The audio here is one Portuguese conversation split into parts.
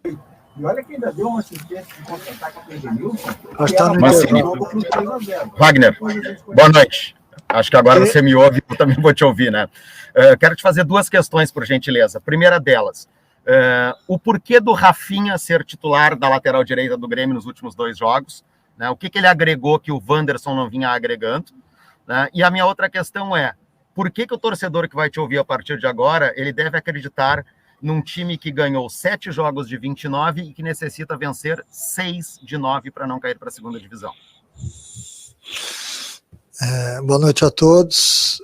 E olha que ainda deu uma assistência de contatar com o Edenilson. Wagner, boa noite. Acho que agora você me ouve, eu também vou te ouvir, né? Quero te fazer duas questões, por gentileza. A primeira delas, o porquê do Rafinha ser titular da lateral direita do Grêmio nos últimos 2 jogos, né? O que ele agregou que o Wanderson não vinha agregando, né? E a minha outra questão é, por que o torcedor que vai te ouvir a partir de agora, ele deve acreditar num time que ganhou 7 jogos de 29 e que necessita vencer 6 de 9 para não cair para a segunda divisão? Boa noite a todos.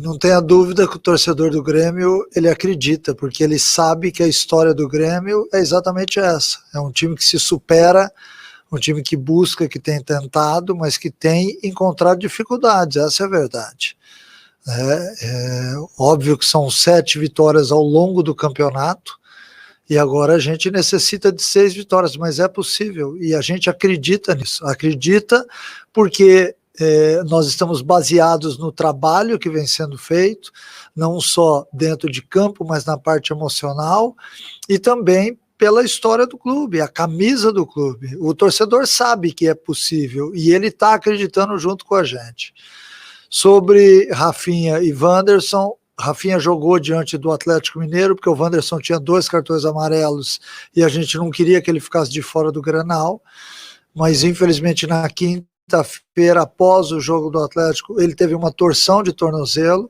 Não tenha dúvida que o torcedor do Grêmio, ele acredita, porque ele sabe que a história do Grêmio é exatamente essa. É um time que se supera, um time que busca, que tem tentado, mas que tem encontrado dificuldades, essa é a verdade. Óbvio que são 7 vitórias ao longo do campeonato, e agora a gente necessita de 6 vitórias, mas é possível, e a gente acredita nisso, acredita porque nós estamos baseados no trabalho que vem sendo feito, não só dentro de campo, mas na parte emocional, e também pela história do clube, a camisa do clube. O torcedor sabe que é possível, e ele está acreditando junto com a gente. Sobre Rafinha e Wanderson, Rafinha jogou diante do Atlético Mineiro, porque o Wanderson tinha 2 cartões amarelos e a gente não queria que ele ficasse de fora do Grenal, mas infelizmente na quinta-feira, após o jogo do Atlético, ele teve uma torção de tornozelo,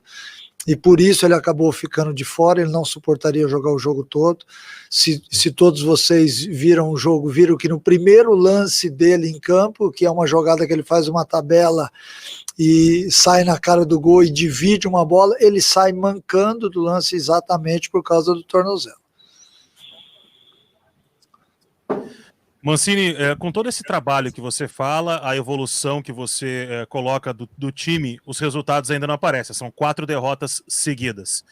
e por isso ele acabou ficando de fora, ele não suportaria jogar o jogo todo. Se todos vocês viram o jogo, viram que no primeiro lance dele em campo, que é uma jogada que ele faz uma tabela e sai na cara do gol e divide uma bola, ele sai mancando do lance exatamente por causa do tornozelo. Mancini, com todo esse trabalho que você fala, a evolução que você coloca do time, os resultados ainda não aparecem, são 4 derrotas seguidas.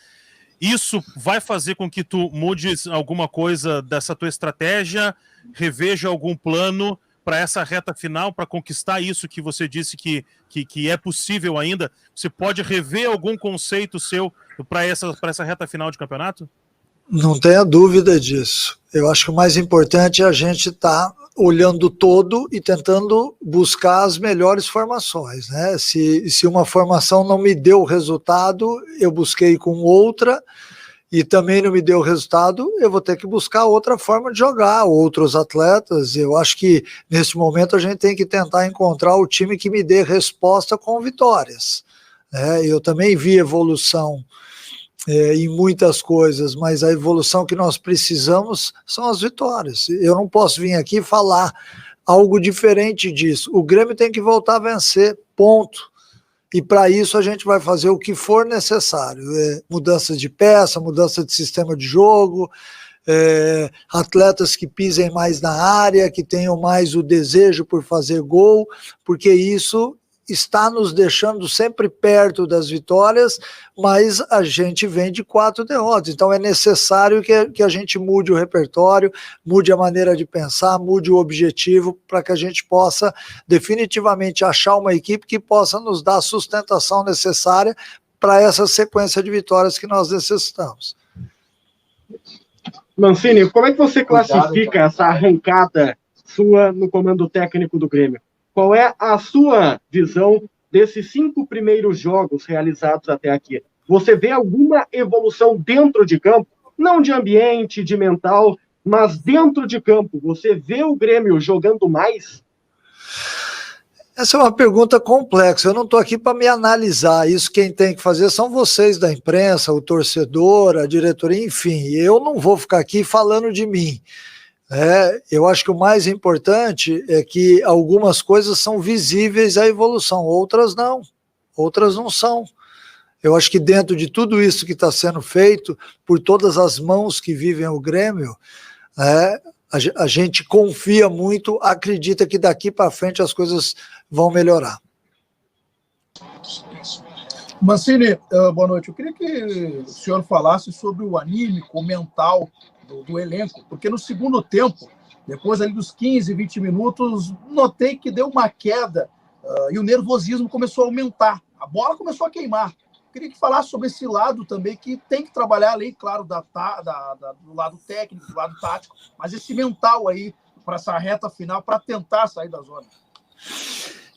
Isso vai fazer com que tu mudes alguma coisa dessa tua estratégia, reveja algum plano para essa reta final, para conquistar isso que você disse que é possível ainda? Você pode rever algum conceito seu para essa reta final de campeonato? Não tenha dúvida disso. Eu acho que o mais importante é a gente estar olhando todo e tentando buscar as melhores formações, né? Se uma formação não me deu resultado, eu busquei com outra, e também não me deu resultado, eu vou ter que buscar outra forma de jogar, outros atletas. Eu acho que nesse momento a gente tem que tentar encontrar o time que me dê resposta com vitórias. Eu também vi evolução em muitas coisas, mas a evolução que nós precisamos são as vitórias. Eu não posso vir aqui falar algo diferente disso. O Grêmio tem que voltar a vencer, ponto. E para isso a gente vai fazer o que for necessário. Mudança de peça, mudança de sistema de jogo, atletas que pisem mais na área, que tenham mais o desejo por fazer gol, porque isso está nos deixando sempre perto das vitórias, mas a gente vem de 4 derrotas, então é necessário que a gente mude o repertório, mude a maneira de pensar, mude o objetivo, para que a gente possa definitivamente achar uma equipe que possa nos dar a sustentação necessária para essa sequência de vitórias que nós necessitamos. Mancini, como é que você classifica essa arrancada sua no comando técnico do Grêmio? Qual é a sua visão desses 5 primeiros jogos realizados até aqui? Você vê alguma evolução dentro de campo? Não de ambiente, de mental, mas dentro de campo. Você vê o Grêmio jogando mais? Essa é uma pergunta complexa. Eu não estou aqui para me analisar. Isso quem tem que fazer são vocês da imprensa, o torcedor, a diretoria, enfim. Eu não vou ficar aqui falando de mim. Eu acho que o mais importante é que algumas coisas são visíveis à evolução, outras não são. Eu acho que dentro de tudo isso que está sendo feito, por todas as mãos que vivem o Grêmio, a gente confia muito, acredita que daqui para frente as coisas vão melhorar. Mancini, boa noite. Eu queria que o senhor falasse sobre o anímico, o mental do elenco, porque no segundo tempo, depois ali dos 15, 20 minutos, notei que deu uma queda e o nervosismo começou a aumentar, a bola começou a queimar. Queria que falasse sobre esse lado também, que tem que trabalhar, além, claro, do lado técnico, do lado tático, mas esse mental aí, para essa reta final, para tentar sair da zona.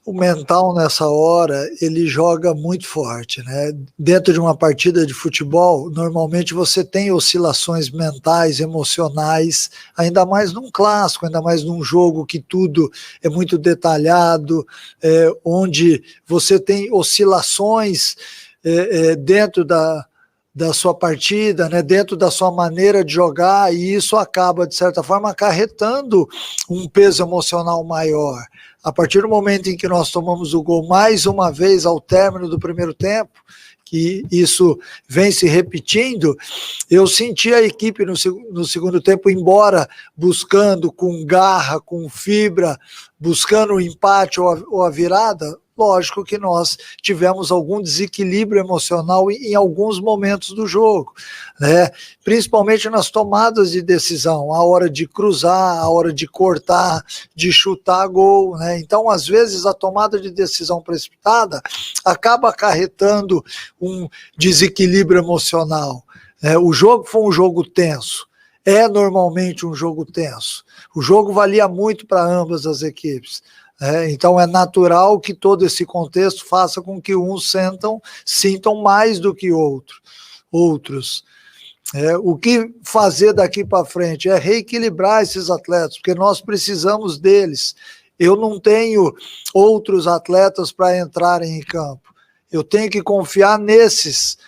O mental nessa hora, ele joga muito forte, né? Dentro de uma partida de futebol, normalmente você tem oscilações mentais, emocionais, ainda mais num clássico, ainda mais num jogo que tudo é muito detalhado, onde você tem oscilações dentro da sua partida, né, dentro da sua maneira de jogar, e isso acaba, de certa forma, acarretando um peso emocional maior. A partir do momento em que nós tomamos o gol mais uma vez ao término do primeiro tempo, que isso vem se repetindo, eu senti a equipe no segundo tempo, embora buscando com garra, com fibra, buscando o empate ou a virada. Lógico que nós tivemos algum desequilíbrio emocional em alguns momentos do jogo, né? Principalmente nas tomadas de decisão, a hora de cruzar, a hora de cortar, de chutar gol, né? Então, às vezes, a tomada de decisão precipitada acaba acarretando um desequilíbrio emocional. O jogo foi um jogo tenso. É normalmente um jogo tenso. O jogo valia muito para ambas as equipes. Então é natural que todo esse contexto faça com que uns sintam mais do que outros. O que fazer daqui para frente é reequilibrar esses atletas, porque nós precisamos deles. Eu não tenho outros atletas para entrarem em campo. Eu tenho que confiar nesses.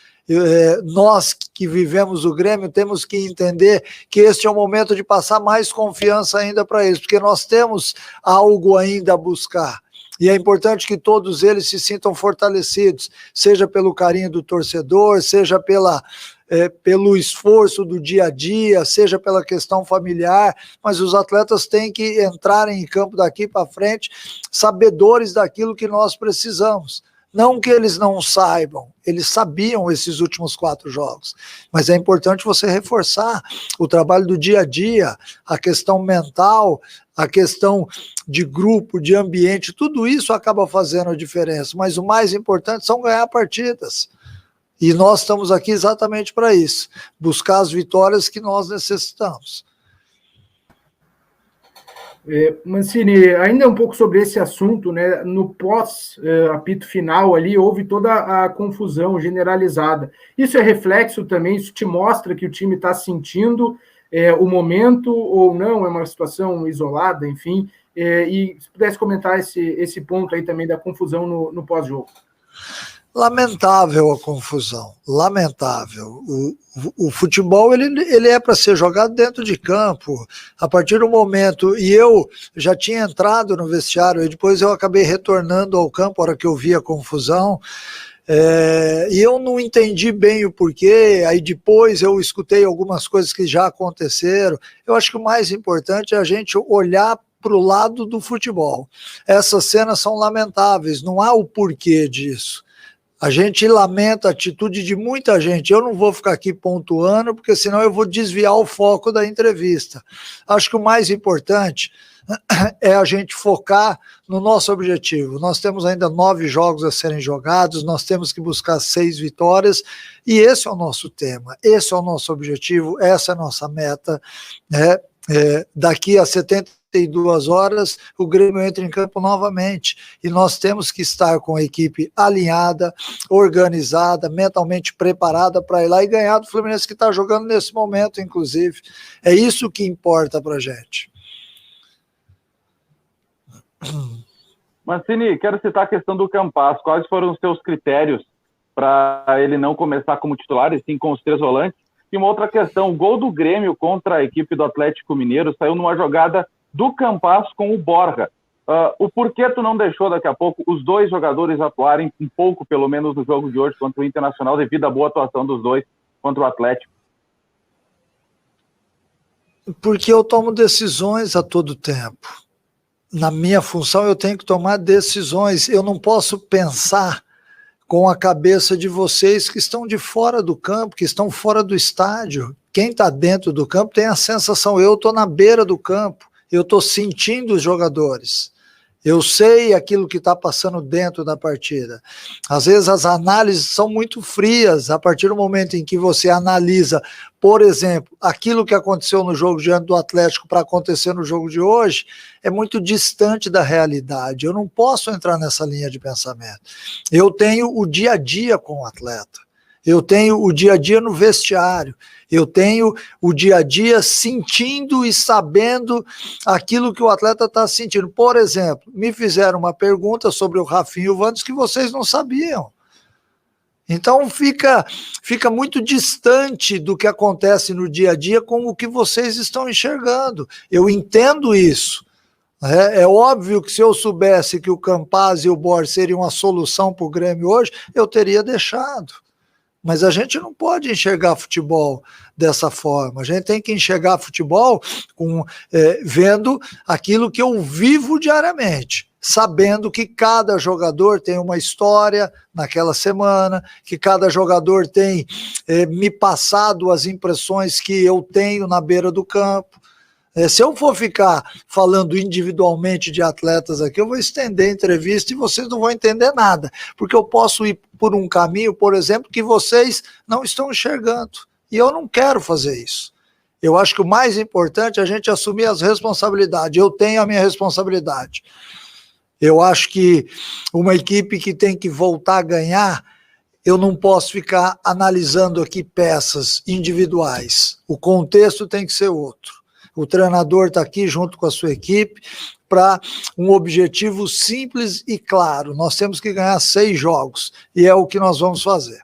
Nós que vivemos o Grêmio temos que entender que este é o momento de passar mais confiança ainda para eles, porque nós temos algo ainda a buscar. E é importante que todos eles se sintam fortalecidos, seja pelo carinho do torcedor, seja pelo esforço do dia a dia, seja pela questão familiar, mas os atletas têm que entrar em campo daqui para frente sabedores daquilo que nós precisamos. Não que eles não saibam, eles sabiam esses últimos 4 jogos, mas é importante você reforçar o trabalho do dia a dia, a questão mental, a questão de grupo, de ambiente, tudo isso acaba fazendo a diferença, mas o mais importante são ganhar partidas. E nós estamos aqui exatamente para isso, buscar as vitórias que nós necessitamos. Mancini, ainda um pouco sobre esse assunto, né? No pós-apito final ali, houve toda a confusão generalizada. Isso é reflexo também, isso te mostra que o time está sentindo o momento ou não, é uma situação isolada, enfim, e se pudesse comentar esse ponto aí também da confusão no pós-jogo. Lamentável a confusão, lamentável. O futebol ele é para ser jogado dentro de campo. A partir do momento, e eu já tinha entrado no vestiário, e depois eu acabei retornando ao campo, a hora que eu vi a confusão, e eu não entendi bem o porquê, aí depois eu escutei algumas coisas que já aconteceram. Eu acho que o mais importante é a gente olhar para o lado do futebol. Essas cenas são lamentáveis, não há o porquê disso. A gente lamenta a atitude de muita gente. Eu não vou ficar aqui pontuando, porque senão eu vou desviar o foco da entrevista. Acho que o mais importante é a gente focar no nosso objetivo. Nós temos ainda 9 jogos a serem jogados, nós temos que buscar 6 vitórias, e esse é o nosso tema, esse é o nosso objetivo, essa é a nossa meta, né? Daqui a 72 horas o Grêmio entra em campo novamente e nós temos que estar com a equipe alinhada, organizada, mentalmente preparada para ir lá e ganhar do Fluminense, que está jogando nesse momento, inclusive. É isso que importa para a gente. Mancini, quero citar a questão do Campas. Quais foram os seus critérios para ele não começar como titular e sim com os 3 volantes? E uma outra questão, o gol do Grêmio contra a equipe do Atlético Mineiro saiu numa jogada do Campas com o Borja. O porquê tu não deixou daqui a pouco os 2 jogadores atuarem um pouco, pelo menos, no jogo de hoje contra o Internacional, devido à boa atuação dos 2 contra o Atlético? Porque eu tomo decisões a todo tempo. Na minha função eu tenho que tomar decisões. Eu não posso pensar com a cabeça de vocês que estão de fora do campo, que estão fora do estádio. Quem está dentro do campo tem a sensação, eu estou na beira do campo, eu estou sentindo os jogadores. Eu sei aquilo que está passando dentro da partida. Às vezes as análises são muito frias, a partir do momento em que você analisa, por exemplo, aquilo que aconteceu no jogo diante do Atlético para acontecer no jogo de hoje, é muito distante da realidade. Eu não posso entrar nessa linha de pensamento. Eu tenho o dia a dia com o atleta. Eu tenho o dia a dia no vestiário, eu tenho o dia a dia sentindo e sabendo aquilo que o atleta está sentindo. Por exemplo, me fizeram uma pergunta sobre o Rafinha e o Wanderson que vocês não sabiam. Então fica muito distante do que acontece no dia a dia com o que vocês estão enxergando. Eu entendo isso. É óbvio que se eu soubesse que o Campaz e o Borges seriam a solução para o Grêmio hoje, eu teria deixado. Mas a gente não pode enxergar futebol dessa forma. A gente tem que enxergar futebol vendo aquilo que eu vivo diariamente, sabendo que cada jogador tem uma história naquela semana, que cada jogador tem me passado as impressões que eu tenho na beira do campo. Se eu for ficar falando individualmente de atletas aqui, eu vou estender a entrevista e vocês não vão entender nada, porque eu posso ir por um caminho, por exemplo, que vocês não estão enxergando, e eu não quero fazer isso. Eu acho que o mais importante é a gente assumir as responsabilidades. Eu tenho a minha responsabilidade. Eu acho que uma equipe que tem que voltar a ganhar, eu não posso ficar analisando aqui peças individuais. O contexto tem que ser outro. O treinador está aqui junto com a sua equipe para um objetivo simples e claro. Nós temos que ganhar 6 jogos e é o que nós vamos fazer.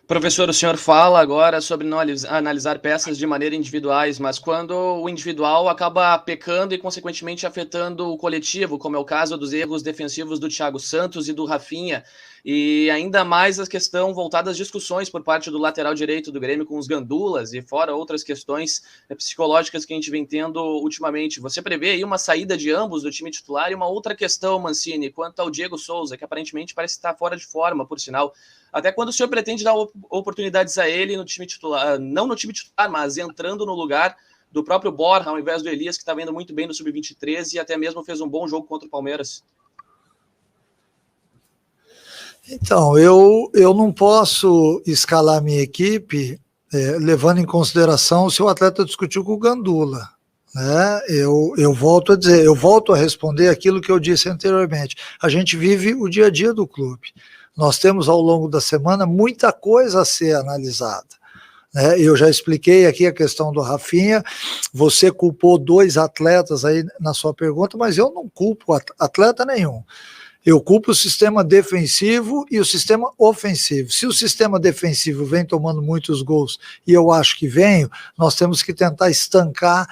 Professor, o senhor fala agora sobre não analisar peças de maneira individuais, mas quando o individual acaba pecando e, consequentemente, afetando o coletivo, como é o caso dos erros defensivos do Thiago Santos e do Rafinha, e ainda mais a questão voltada às discussões por parte do lateral direito do Grêmio com os gandulas e fora outras questões psicológicas que a gente vem tendo ultimamente. Você prevê aí uma saída de ambos do time titular? E uma outra questão, Mancini, quanto ao Diego Souza, que aparentemente parece estar fora de forma, por sinal. Até quando o senhor pretende dar oportunidades a ele no time titular, não no time titular, mas entrando no lugar do próprio Borja, ao invés do Elias, que está vendo muito bem no Sub-23 e até mesmo fez um bom jogo contra o Palmeiras? Então, eu não posso escalar minha equipe levando em consideração se o atleta discutiu com o Gandula. Né? Eu volto a dizer, eu volto a responder aquilo que eu disse anteriormente. A gente vive o dia a dia do clube. Nós temos ao longo da semana muita coisa a ser analisada. Eu já expliquei aqui a questão do Rafinha, você culpou 2 atletas aí na sua pergunta, mas eu não culpo atleta nenhum. Eu culpo o sistema defensivo e o sistema ofensivo. Se o sistema defensivo vem tomando muitos gols, e eu acho que venho, nós temos que tentar estancar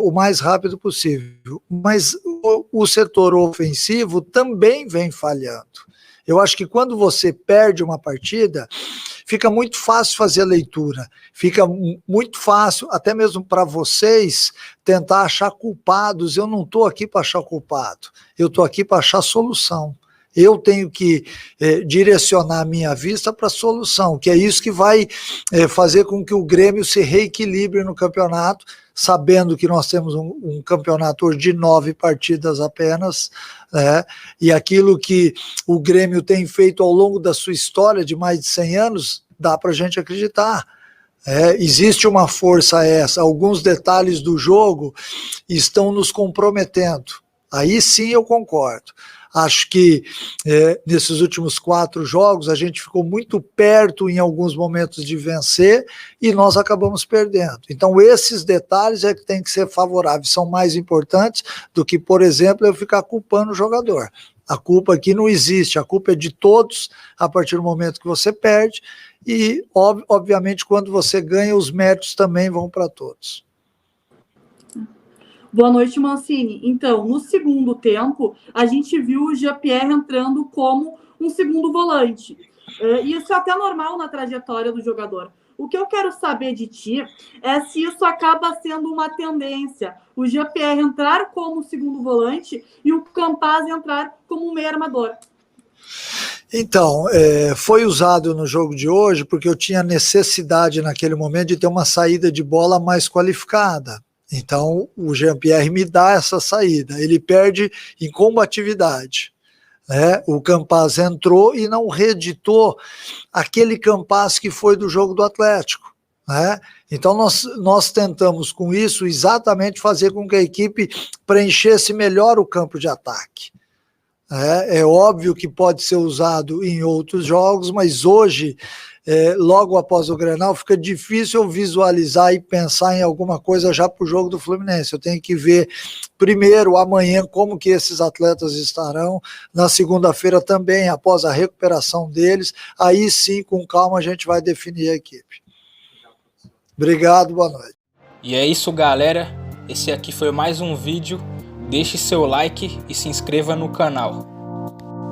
o mais rápido possível. Mas o setor ofensivo também vem falhando. Eu acho que quando você perde uma partida, fica muito fácil fazer a leitura, fica muito fácil, até mesmo para vocês, tentar achar culpados. Eu não estou aqui para achar culpado, eu estou aqui para achar solução. Eu tenho que direcionar a minha vista para a solução, que é isso que vai fazer com que o Grêmio se reequilibre no campeonato, sabendo que nós temos um campeonato de 9 partidas apenas, e aquilo que o Grêmio tem feito ao longo da sua história de mais de 100 anos, dá para a gente acreditar. Existe uma força essa, alguns detalhes do jogo estão nos comprometendo. Aí sim eu concordo. Acho que nesses últimos 4 jogos a gente ficou muito perto em alguns momentos de vencer e nós acabamos perdendo. Então esses detalhes é que tem que ser favoráveis, são mais importantes do que, por exemplo, eu ficar culpando o jogador. A culpa aqui não existe, a culpa é de todos a partir do momento que você perde e, obviamente, quando você ganha, os méritos também vão para todos. Boa noite, Mancini. Então, no segundo tempo, a gente viu o Jean-Pierre entrando como um segundo volante. Isso é até normal na trajetória do jogador. O que eu quero saber de ti é se isso acaba sendo uma tendência. O Jean-Pierre entrar como segundo volante e o Campaz entrar como um meio armador. Então, foi usado no jogo de hoje porque eu tinha necessidade naquele momento de ter uma saída de bola mais qualificada. Então, o Jean-Pierre me dá essa saída. Ele perde em combatividade. Né? O Campaz entrou e não reeditou aquele Campaz que foi do jogo do Atlético. Né? Então, nós tentamos com isso exatamente fazer com que a equipe preenchesse melhor o campo de ataque. É óbvio que pode ser usado em outros jogos, mas hoje, logo após o Grenal, fica difícil eu visualizar e pensar em alguma coisa já para o jogo do Fluminense. Eu tenho que ver primeiro, amanhã, como que esses atletas estarão, na segunda-feira também, após a recuperação deles, aí sim, com calma, a gente vai definir a equipe. Obrigado, boa noite. E é isso, galera. Esse aqui foi mais um vídeo. Deixe seu like e se inscreva no canal.